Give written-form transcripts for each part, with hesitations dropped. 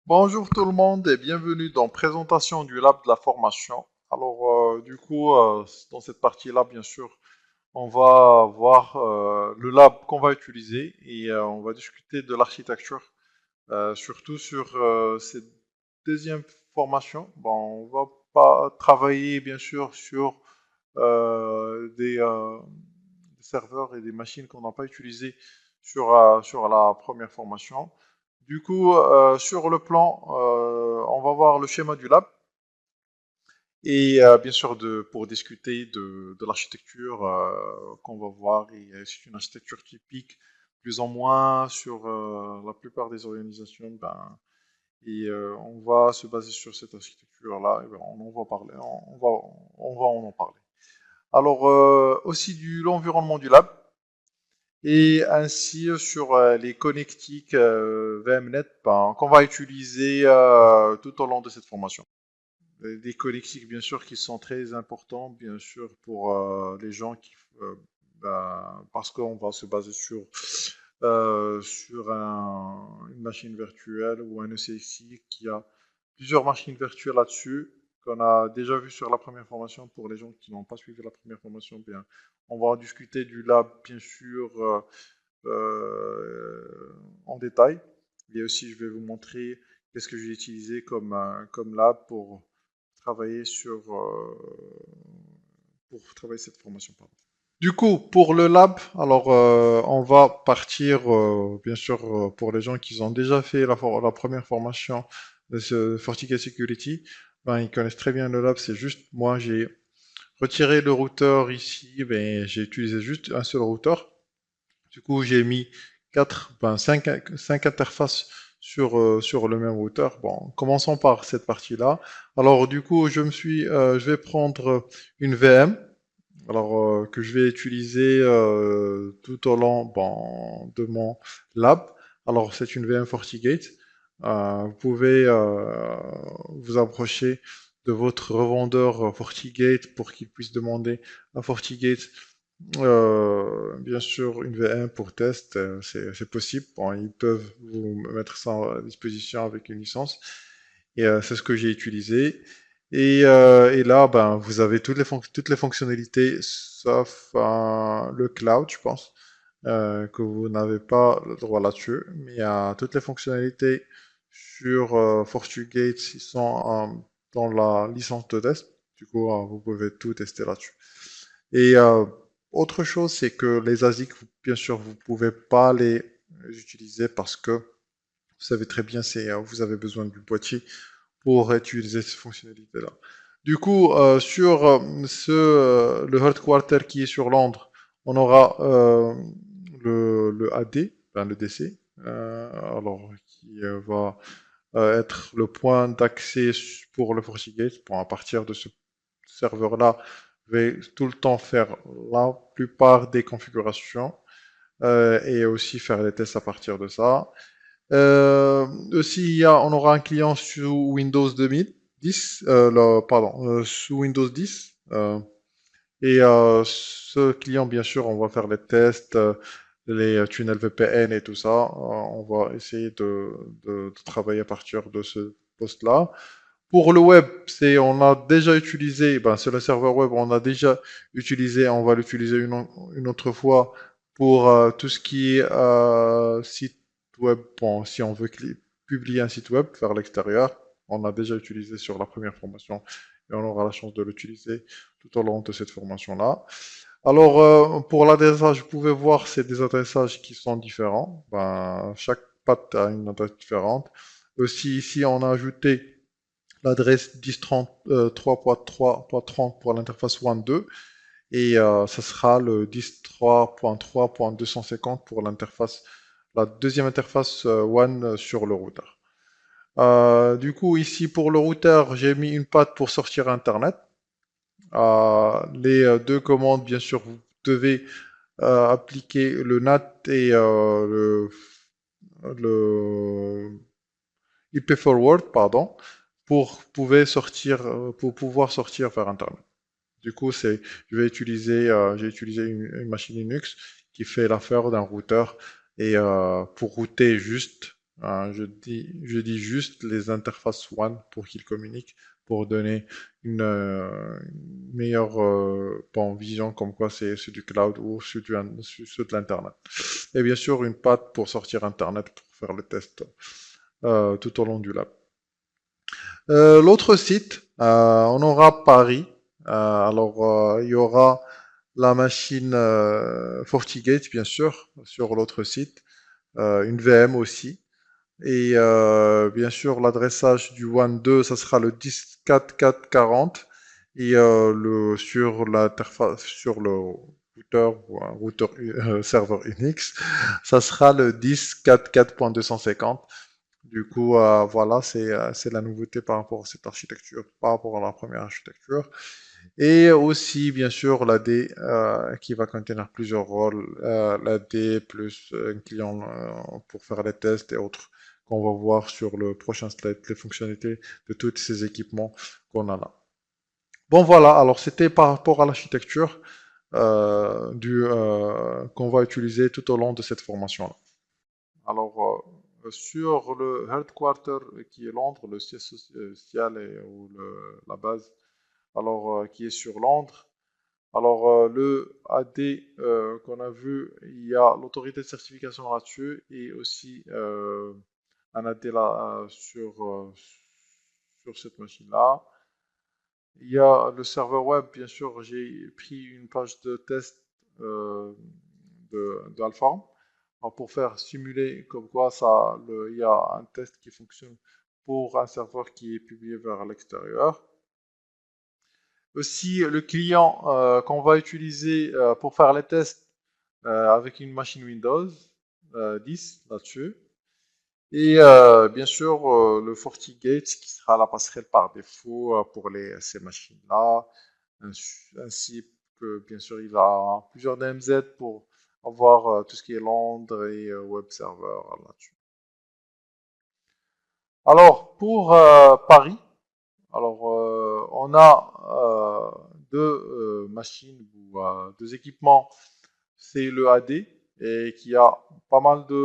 Bonjour tout le monde et bienvenue dans présentation du lab de la formation. Dans cette partie-là, bien sûr, on va voir le lab qu'on va utiliser et on va discuter de l'architecture, surtout sur cette deuxième formation. Bon, on va pas travailler, bien sûr, sur des serveurs et des machines qu'on n'a pas utilisées sur la première formation. Sur le plan, on va voir le schéma du lab et bien sûr pour discuter de l'architecture qu'on va voir. C'est une architecture typique, plus ou moins sur la plupart des organisations. On va se baser sur cette architecture-là. On en va parler. On va en parler. Aussi de l'environnement du lab et ainsi sur les connectiques VMnet qu'on va utiliser tout au long de cette formation. Des connectiques bien sûr qui sont très importants bien sûr pour les gens parce qu'on va se baser sur une machine virtuelle ou un ECXI qui a plusieurs machines virtuelles là-dessus qu'on a déjà vu sur la première formation. Pour les gens qui n'ont pas suivi la première formation, bien, on va discuter du lab bien sûr en détail. Et aussi, je vais vous montrer qu'est-ce que j'ai utilisé comme lab pour travailler cette formation. Pardon. Du coup, pour le lab, on va partir, bien sûr, pour les gens qui ont déjà fait la première formation de ce FortiGate Security, ben, ils connaissent très bien le lab. C'est juste, moi, j'ai retiré le routeur ici, ben, j'ai utilisé juste un seul routeur. Du coup, j'ai mis cinq interfaces sur le même routeur. Bon, commençons par cette partie-là. Alors, du coup, je vais prendre une VM, que je vais utiliser tout au long de mon lab. Alors, c'est une VM FortiGate. Vous pouvez vous approcher de votre revendeur FortiGate pour qu'il puisse demander à FortiGate bien sûr, une VM pour test, c'est possible. Bon, ils peuvent vous mettre ça à disposition avec une licence. Et c'est ce que j'ai utilisé. Et là, ben, vous avez toutes les fonctionnalités, sauf le cloud, je pense, que vous n'avez pas le droit là-dessus. Mais il y a toutes les fonctionnalités sur FortiGate qui sont dans la licence de test. Du coup, vous pouvez tout tester là-dessus. Et autre chose, c'est que les ASIC, bien sûr, vous pouvez pas les utiliser parce que vous savez très bien, vous avez besoin du boîtier pour utiliser ces fonctionnalités-là. Du coup, le headquarter qui est sur Londres, on aura le AD, ben, le DC, qui va être le point d'accès pour le FortiGate. Bon, à partir de ce serveur-là, je vais tout le temps faire la plupart des configurations et aussi faire les tests à partir de ça. Aussi, on aura un client sous Windows 2010, sous Windows 10. Ce client, bien sûr, on va faire les tests, les tunnels VPN et tout ça. On va essayer de travailler à partir de ce poste-là. Pour le web, on a déjà utilisé, ben, c'est le serveur web, on a déjà utilisé, on va l'utiliser une autre fois pour tout ce qui est site web. Bon, si on veut publier un site web vers l'extérieur, on a déjà utilisé sur la première formation et on aura la chance de l'utiliser tout au long de cette formation-là. Pour l'adressage, vous pouvez voir, c'est des adressages qui sont différents. Ben, chaque patte a une adresse différente. Aussi, ici, on a ajouté l'adresse 10.3.3.30 pour l'interface WAN 2 et ça sera le 10.3.3.250 pour la deuxième interface WAN sur le routeur. Du coup, ici pour le routeur, j'ai mis une patte pour sortir Internet. Les deux commandes, bien sûr, vous devez appliquer le NAT et le IP forward, pardon, pour pouvoir sortir vers Internet. Du coup, j'ai utilisé une machine Linux qui fait l'affaire d'un routeur et pour router juste Je dis juste les interfaces WAN pour qu'ils communiquent, pour donner une meilleure bon, vision comme quoi c'est du cloud ou c'est de l'Internet. Et bien sûr, une patte pour sortir Internet pour faire le test tout au long du lab. L'autre site, on aura Paris. Il y aura la machine FortiGate, bien sûr, sur l'autre site. Une VM aussi. Et bien sûr, l'adressage du WAN 2, ça sera le 10.4.4.40. Et sur l'interface, sur le routeur ou un routeur serveur Unix, ça sera le 10.4.4.250. Du coup, voilà, c'est la nouveauté par rapport à cette architecture, par rapport à la première architecture. Et aussi, bien sûr, l'AD qui va contenir plusieurs rôles, l'AD plus un client pour faire les tests et autres qu'on va voir sur le prochain slide, les fonctionnalités de tous ces équipements qu'on a là. Bon, voilà, alors c'était par rapport à l'architecture qu'on va utiliser tout au long de cette formation-là. Alors, sur le headquarter qui est Londres, le siège social ou la base, qui est sur Londres. Alors, le AD qu'on a vu, il y a l'autorité de certification là-dessus et aussi un AD là sur cette machine-là. Il y a le serveur web, bien sûr, j'ai pris une page de test euh, d'Alform pour faire simuler comme quoi il y a un test qui fonctionne pour un serveur qui est publié vers l'extérieur. Aussi, le client qu'on va utiliser pour faire les tests avec une machine Windows 10 là-dessus. Et bien sûr, le FortiGate qui sera la passerelle par défaut pour ces machines-là. Ainsi que, bien sûr, il a plusieurs DMZ pour avoir tout ce qui est Londres et web server là-dessus. Alors, pour Paris, on a deux machines ou deux équipements. C'est le AD et qui a pas mal de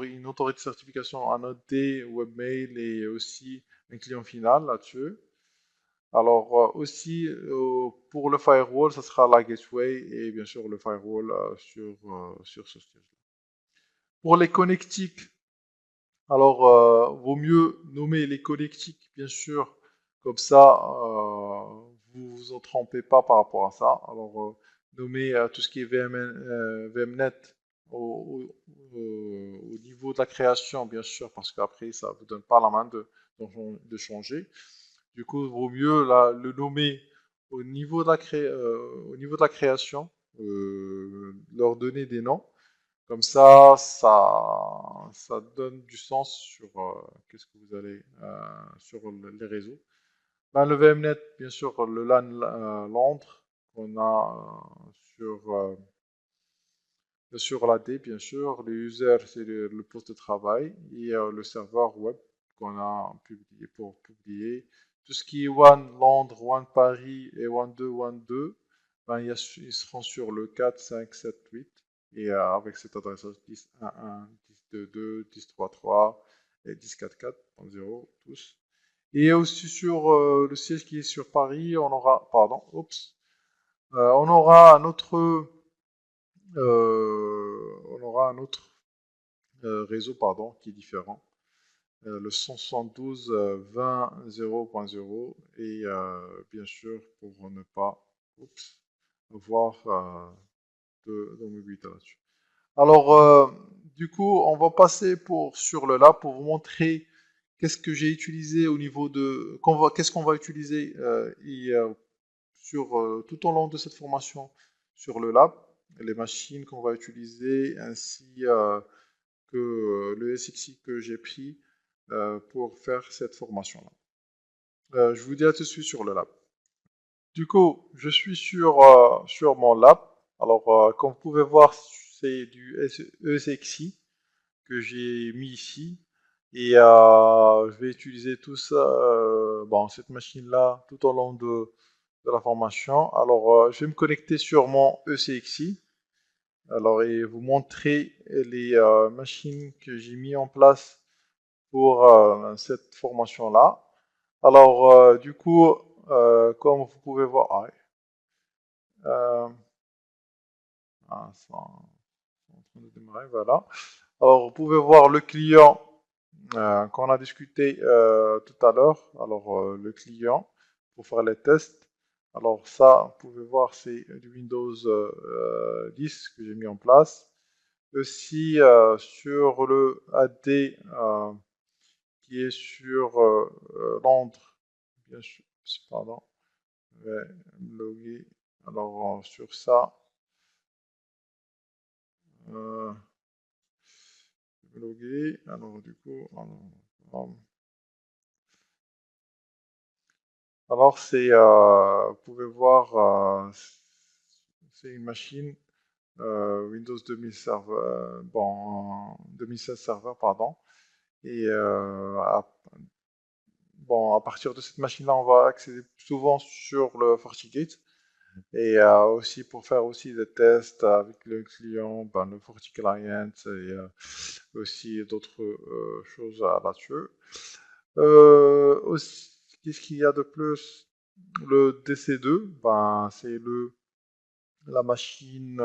une autorité de certification en AD, webmail et aussi un client final là-dessus. Alors aussi pour le firewall, ça sera la gateway et bien sûr le firewall sur ce stage. Pour les connectiques, alors vaut mieux nommer les connectiques bien sûr, comme ça vous vous en trompez pas par rapport à ça. Alors nommer tout ce qui est VMnet au niveau de la création bien sûr, parce qu'après ça vous donne pas la main de changer. Du coup, il vaut mieux le nommer au niveau de la création, leur donner des noms. Comme ça donne du sens sur qu'est-ce que vous allez sur les réseaux. Ben, le VMnet, bien sûr, le LAN Londres qu'on a sur l'AD, bien sûr. Le user, c'est le poste de travail et le serveur web qu'on a publié pour publier. Tout ce qui est One Londres, One Paris et One 2, ben, ils seront sur le 4, 5, 7, 8. Et avec cette adresse 10.1.1, 10.2.2, 10.3.3 et 10.4.4.0, tous. Et aussi sur le siège qui est sur Paris, on aura, pardon, on aura un autre réseau pardon, qui est différent. Le 172.20.0.0 et bien sûr pour ne pas avoir d'ambiguïté là-dessus. Alors, du coup, on va passer sur le lab pour vous montrer qu'est-ce que j'ai utilisé au niveau de... Qu'est-ce qu'on va utiliser tout au long de cette formation sur le lab, les machines qu'on va utiliser, ainsi que le SXI que j'ai pris pour faire cette formation-là. Je vous dis à tout de suite sur le lab. Du coup, je suis sur mon lab. Alors, comme vous pouvez voir, c'est du ESXi que j'ai mis ici. Et je vais utiliser tout ça, cette machine-là, tout au long de la formation. Alors, je vais me connecter sur mon ECXI. Alors, et vous montrer les machines que j'ai mis en place pour cette formation-là. Alors, du coup, comme vous pouvez voir, euh, c'est en train de démarrer, voilà. Alors, vous pouvez voir le client qu'on a discuté tout à l'heure. Alors, le client pour faire les tests. Alors, ça, vous pouvez voir, c'est du Windows 10 que j'ai mis en place. Aussi, sur le AD qui est sur Londres, bien sûr, pardon, je vais me loguer. Alors, sur ça, euh, je vais me loguer. Alors, du coup, alors, c'est, vous pouvez voir, c'est une machine Windows 2000 serveur, bon, 2016 serveur, pardon. Et bon, à partir de cette machine-là, on va accéder souvent sur le FortiGate. Et aussi pour faire aussi des tests avec le client, ben, le FortiClient et aussi d'autres choses là-dessus. Aussi, qu'est-ce qu'il y a de plus? Le DC2, ben, c'est la machine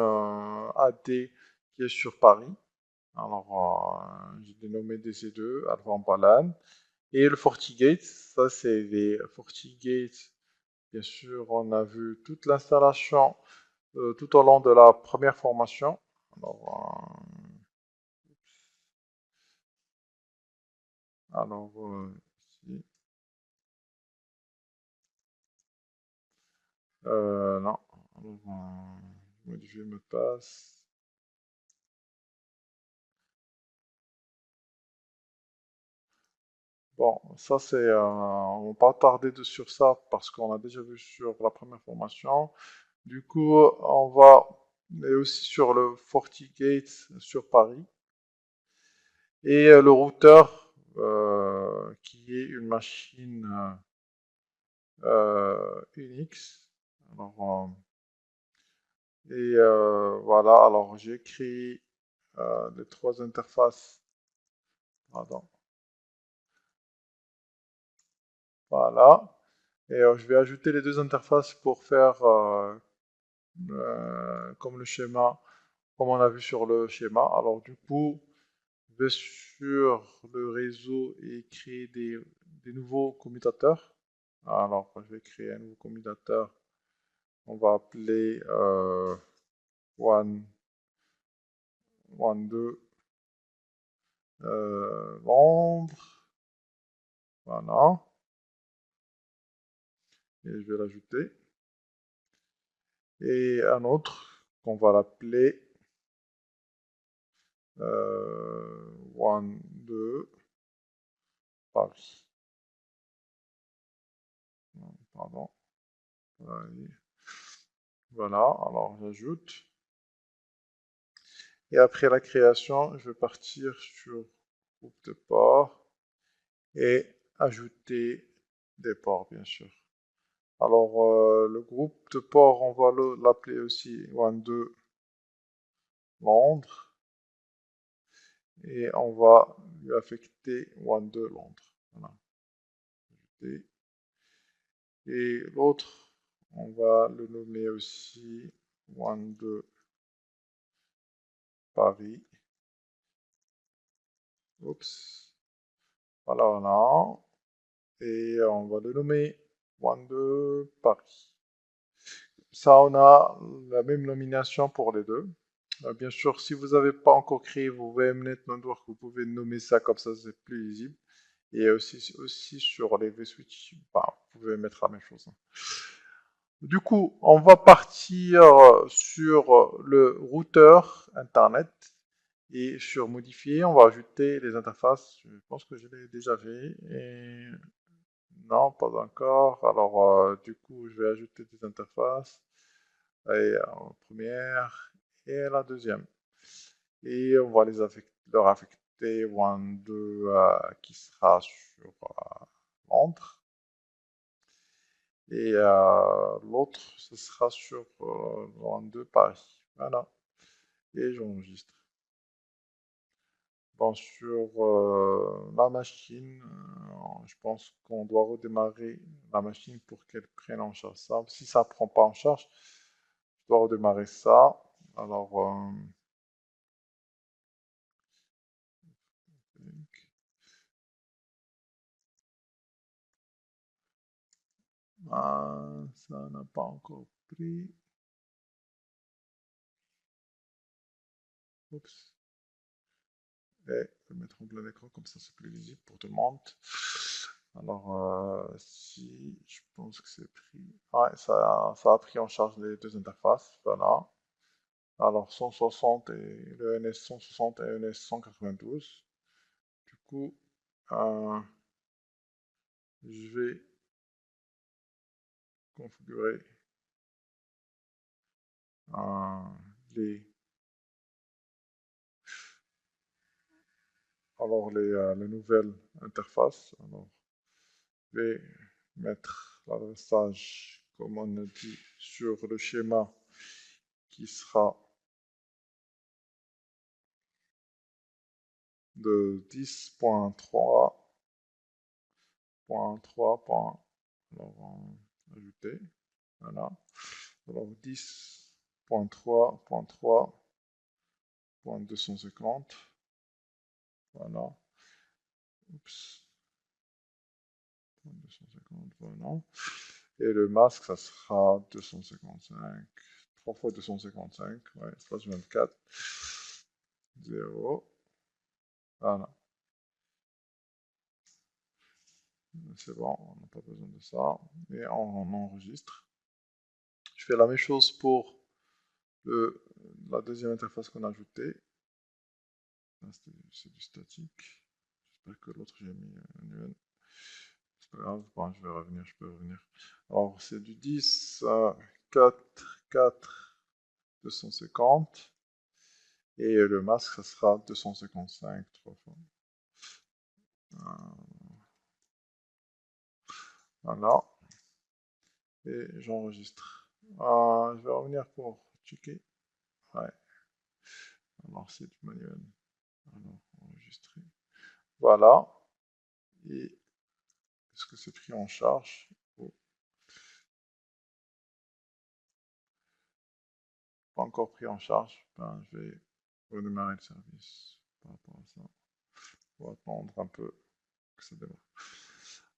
AD qui est sur Paris. Alors, j'ai dénommé DC2, Alpha Balan. Et le FortiGate, ça c'est les FortiGate. Bien sûr, on a vu toute l'installation tout au long de la première formation. Alors, ici, non. Alors, modifier le mot de passe. Bon, ça c'est, on va pas tarder sur ça parce qu'on a déjà vu sur la première formation. Du coup, on va, et aussi sur le FortiGate sur Paris. Et le routeur, qui est une machine Unix. Alors, et voilà, alors j'ai créé les trois interfaces. Pardon. Voilà. Et je vais ajouter les deux interfaces pour faire comme le schéma, comme on a vu sur le schéma. Alors du coup, je vais sur le réseau et créer des nouveaux commutateurs. Alors, je vais créer un nouveau commutateur. On va appeler one, one 2 Londres. Voilà. Et je vais l'ajouter. Et un autre qu'on va l'appeler one 2 Paris. Pardon. Voilà, alors j'ajoute. Et après la création, je vais partir sur groupe de ports et ajouter des ports, bien sûr. Alors, le groupe de ports, on va l'appeler aussi one 2 Londres. Et on va lui affecter one 2 Londres. Voilà. Et l'autre, on va le nommer aussi one 2 Paris. Oups. Voilà, voilà. Et on va le nommer one 2 Paris. Ça, on a la même nomination pour les deux. Bien sûr, si vous n'avez pas encore créé vos VMnet Network, vous pouvez nommer ça comme ça, c'est plus lisible. Et aussi sur les vSwitch, bah, vous pouvez mettre la même chose. Du coup, on va partir sur le routeur Internet et sur modifier, on va ajouter les interfaces. Je pense que je l'ai déjà fait. Et non, pas encore. Alors, du coup, je vais ajouter des interfaces. Et la première et la deuxième. Et on va leur affecter one 2 qui sera sur Londres. Et l'autre, ce sera sur one 2 Paris. Voilà. et j'enregistre. Bon, sur la machine, je pense qu'on doit redémarrer la machine pour qu'elle prenne en charge ça. Si ça ne prend pas en charge, je dois redémarrer ça. Alors, ça n'a pas encore pris. Oups. Et je vais mettre en plein écran, comme ça c'est plus visible pour tout le monde. Alors, si je pense que c'est pris. Ouais, ça a pris en charge les deux interfaces. Voilà. Alors, 160 et le NS 160 et le NS 192. Du coup, je vais configurer les, les nouvelles interfaces. Alors, je vais mettre l'adressage, comme on a dit, sur le schéma qui sera de 10.3.3. Alors, ajouter. Voilà. Alors, 10.3.3.250. Voilà. Oups. 250, voilà. Et le masque, ça sera 255. 3 fois 255, ouais, slash 24. 0. Voilà. C'est bon, on n'a pas besoin de ça. Et on enregistre. Je fais la même chose pour la deuxième interface qu'on a ajoutée. C'est du statique. J'espère que l'autre j'ai mis un UN. C'est pas grave, bon, je vais revenir, je peux revenir. Alors c'est du 10, 4, 4, 250. Et le masque, ça sera 255, 3 fois. Voilà. Et j'enregistre. Je vais revenir pour checker. Ouais. Alors c'est du manuel. Alors, enregistrer. Voilà. Et est-ce que c'est pris en charge? Oh. Pas encore pris en charge. Ben, je vais redémarrer le service par rapport à ça. On va attendre un peu que ça démarre.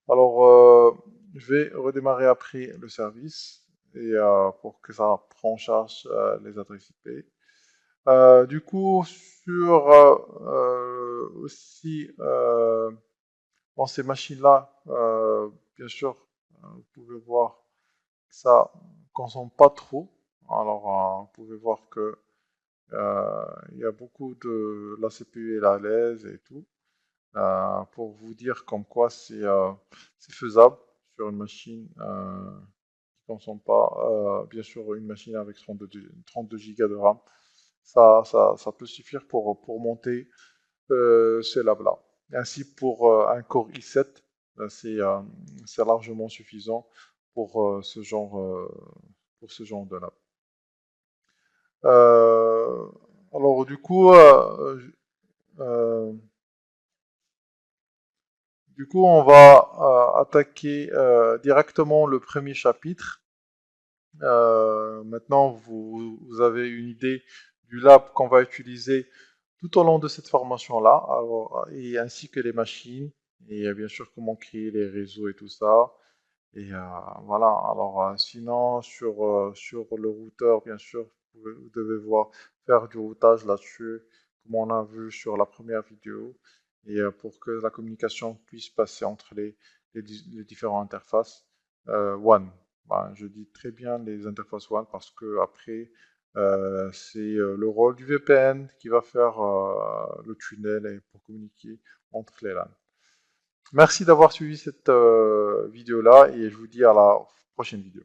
Alors, je vais redémarrer après le service et pour que ça prenne en charge les adresses IP. Du coup, sur aussi dans ces machines-là, bien sûr, vous pouvez voir que ça ne consomme pas trop. Alors, vous pouvez voir que il y a beaucoup de la CPU est à l'aise et tout. Pour vous dire comme quoi c'est faisable sur une machine qui ne consomme pas, bien sûr, une machine avec 32 Go de RAM. Ça peut suffire pour monter ces labs-là. Ainsi, pour un Core i7, c'est largement suffisant pour pour ce genre de lab. Alors, du coup, on va attaquer directement le premier chapitre. Maintenant, vous avez une idée du lab qu'on va utiliser tout au long de cette formation-là, et ainsi que les machines, et bien sûr comment créer les réseaux et tout ça. Et voilà, alors sinon sur le routeur, bien sûr, vous devez faire du routage là-dessus, comme on a vu sur la première vidéo, et pour que la communication puisse passer entre les différentes interfaces WAN. Ben, je dis très bien les interfaces WAN parce que après, c'est le rôle du VPN qui va faire le tunnel et pour communiquer entre les LAN. Merci d'avoir suivi cette vidéo-là et je vous dis à la prochaine vidéo.